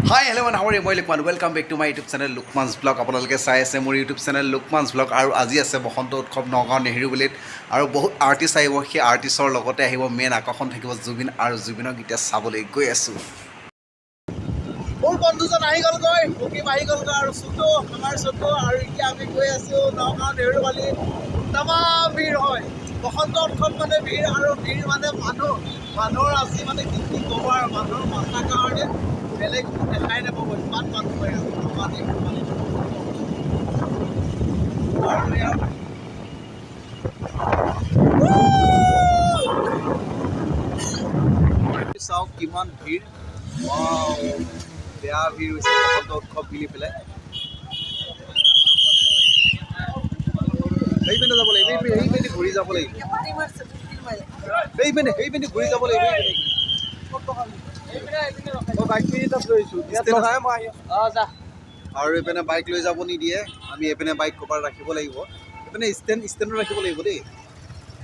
Hi, hello and how are you? মই Luqman welcome back to my YouTube channel LUKMAN'S vlog আপোনালোকে চাই আছে মোৰ YouTube channel LUKMAN'S vlog আৰু আজি আছে বসন্ত উৎসৱ নগাঁও নেহেৰুবালিত আৰু বহুত আৰ্টিষ্ট আহিব সেই আৰ্টিষ্টৰ লগতে আহিব মেইন আকৰ্ষণ থাকিব জুবিন আৰু জুবিনক এতিয়া চাবলৈ গৈ আছো মোৰ বন্ধুজন আহি গ'লগৈ মুকিম আহি গ'লগৈ আৰু সুতো আমাৰ সুতো আৰু এতিয়া আমি গৈ আছো নগাঁও নেহেৰুবালি তামাম ভিৰ হয় বসন্ত উৎসৱ মানে ভিৰ আৰু ভিৰ মানে মানুহৰ আজি মানে কি ক'ব আৰু মানুহৰ মাথা কাৰণে বেলেগ দেখাই নাপাব ইমান মানুহ হৈ আছে চাওক কিমান ভিৰ বেয়া ভিৰ হৈছে বসন্ত উৎসৱ বুলি পেলাই সেইপিনে যাব লাগিব সেইপিনে ঘূৰি যাব লাগিব সেইপিনে ঘূৰি যাব লাগিব আৰু এইপিনে বাইক লৈ যাব নিদিয়ে আমি এইপিনে বাইক ক'ৰবাত ৰাখিব লাগিব এইপিনে ষ্টেণ্ডত ৰাখিব লাগিব দেই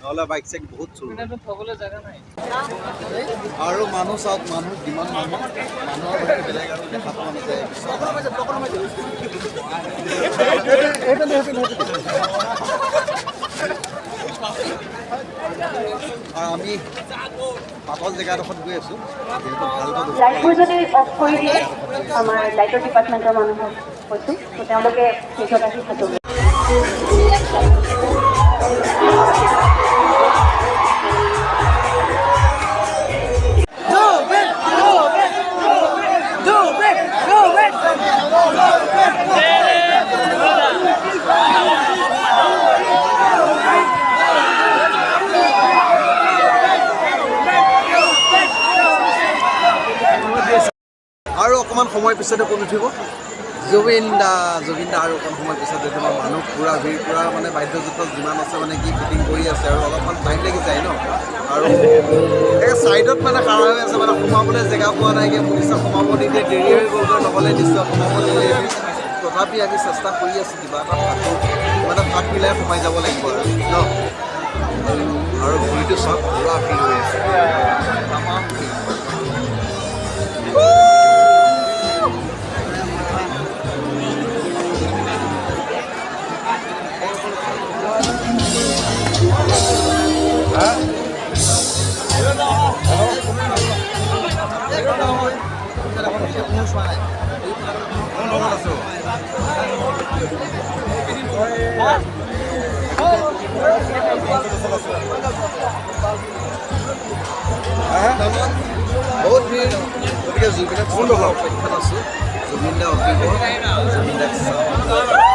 নহ'লে বাইক চেক বহুত চুৰ আৰু মানুহ চাওক মানুহ যিমান মানুহৰ বেলেগ আৰু দেখা পোৱা নাযায় আমি পাতল জেগাডোখৰত গৈ আছোঁ লাইটবোৰ যদি অফ কৰি দিয়ে আমাৰ লাইটৰ ডিপাৰ্টমেণ্টৰ মানুহ কৈছোঁ তো তেওঁলোকে সেইটোত আহি থাকিব আৰু অকণমান সময় পিছতে কোন উঠিব জুবিন দা আৰু অকণ সময় পিছতে তোমাৰ মানুহ পূৰা ভিৰ পূৰা মানে বাদ্যযন্ত্ৰ যিমান আছে মানে কি ফিটিং কৰি আছে আৰু অলপমান টাইম লাগি যায় ন আৰু এই ছাইডত মানে খাৰা হৈ আছে মানে সোমাবলৈ জেগা পোৱা নাইকিয়া মোক নিশ্চয় সোমাব নিদিয়ে দেৰি হৈ গ'লগৈ নহ'লে নিশ্চয় সোমাব নিদিয়ে তথাপি আমি চেষ্টা কৰি আছোঁ কিবা এটা মানে ফাট মিলাই সোমাই যাব লাগিব আৰু ন আৰু ঘূৰিটো চব পূৰা ভিৰ হৈ আছে তামাম ভিৰ বহুত ভিৰ গতিকে জুবিনক অপেক্ষাত আছোঁ জুবিন দা উঠিব জুবিন দাক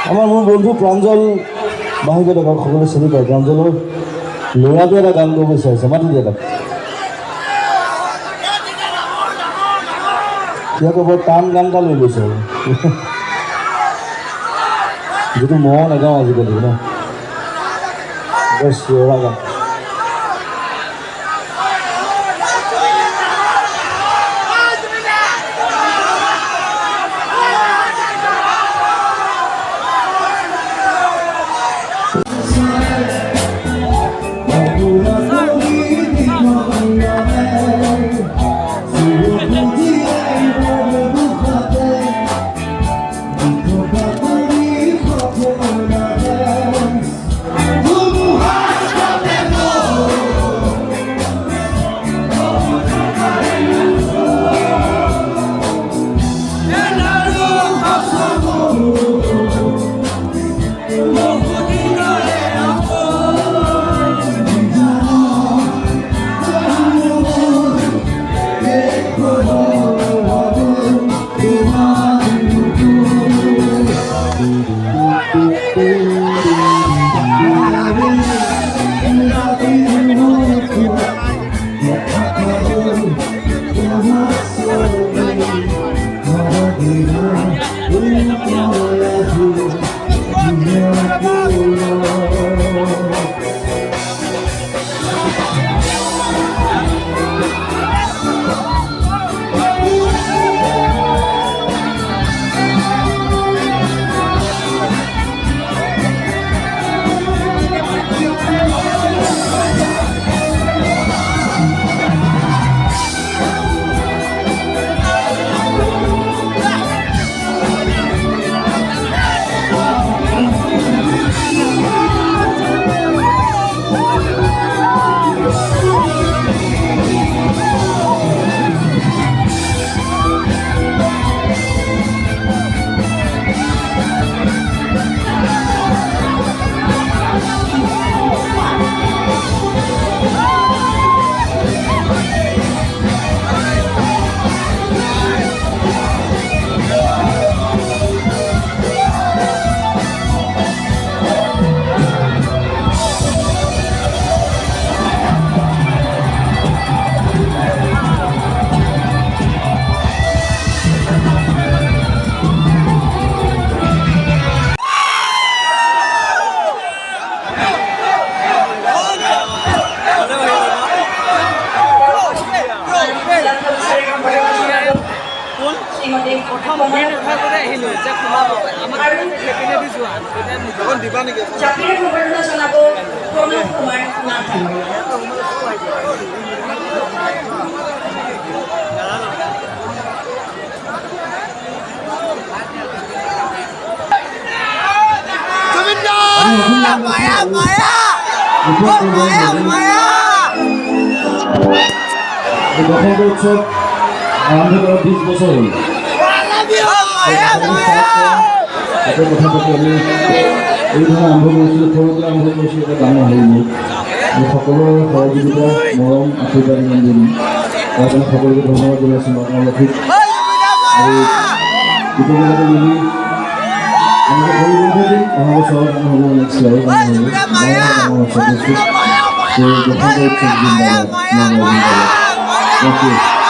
আমাৰ মোৰ বন্ধু প্ৰাঞ্জল বাহিৰত এবাৰ সকলোৱে চিনি পায় প্ৰাঞ্জলৰ ল'ৰাটো এটা গান গাব বিচাৰিছে মাতি দিয়া তাক সিহঁতে বৰ টান গান এটা লৈ গৈছে যিটো মই নাগাওঁ আজিকালি ন বছ ল'ৰা গান বসন্ত উৎসৱ আৰম্ভ কৰা 20 বছৰ হ'ল এটা কথা পাতি আমি এইধৰণে আৰম্ভ কৰিছিলোঁ সৰুতে আৰম্ভ কৰিছিলোঁ এটা ডাঙৰ হৈ গ'ল আমি সকলোৰে সহযোগিতা মৰম আশীৰ্বাদ ইমান দিম তাৰ কাৰণে সকলোকে ধন্যবাদ জনাইছোঁ আপোনালোকক ঠিক আৰু গোটেইবিলাকে মিলি আমাকে সৰু বন্ধু দিম অহা বছৰৰ কাৰণে হ'ব নেক্সট ইয়াৰৰ কাৰণে হ'ব ডাঙৰ বছৰ বস্তু তো বসন্ত উৎসৱ জিন্দাবাদ Thank you.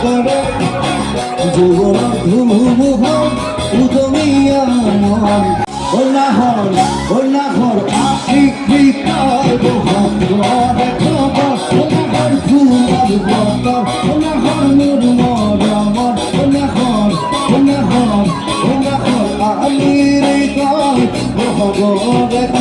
করে জীবন ধুমুহ উদমিয়া মন ওনাহর আখি কৃতার বহর খবর ওনাহর ফুলার বতর ওনাহর মুরমর আমার ওনাহর আমির গায় বহর খবর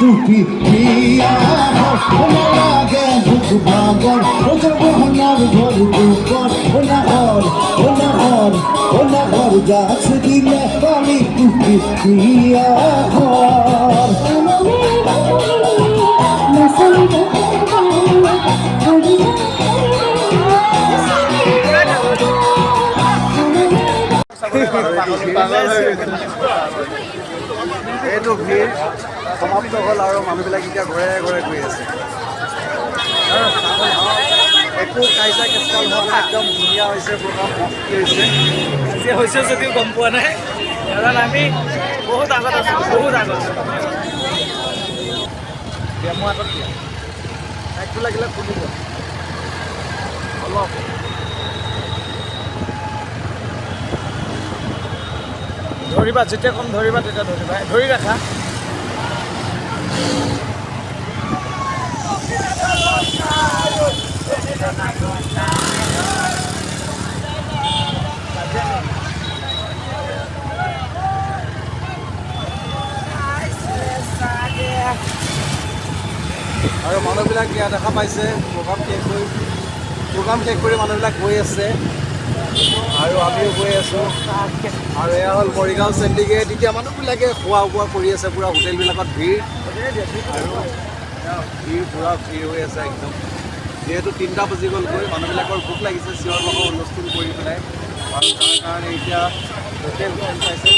Tupi dia ona lage buk bagon ojo bohnar ghor dukon ona hor gas dile pani tupi dia এইটো ভিৰ সমাপ্ত হ'ল আৰু মানুহবিলাক এতিয়া ঘৰে ঘৰে গৈ আছে একো কাইজা কেঁচকাল হোৱা নাই একদম ধুনীয়া হৈছে প্ৰগ্ৰাম হৈছে যে হৈছে যদিও গম পোৱা নাই কাৰণ আমি বহুত আগত আছোঁ বহুত আগত মোৰ আগত দিয়া একটো লাগিলে খুলিব অলপ ধৰিবা যেতিয়া কম ধৰিবা তেতিয়া ধৰিবা ধৰি ৰাখা আৰু মানুহবিলাক ইয়াত দেখা পাইছে প্ৰগ্ৰাম শেষ কৰি মানুহবিলাক গৈ আছে আৰু আমিও গৈ আছোঁ আৰু এয়া হ'ল মৰিগাঁও চেণ্ডিগেট এতিয়া মানুহবিলাকে খোৱা বোৱা কৰি আছে পূৰা হোটেলবিলাকত ভিৰ আৰু ভিৰ পূৰা ভিৰ হৈ আছে একদম যিহেতু 3টা বাজি গ'লগৈ মানুহবিলাকৰ ভোক লাগিছে চিঞৰ বাখৰ হুলস্থুল কৰি পেলাই আৰু তাৰ কাৰণে এতিয়া হোটেল পাইছে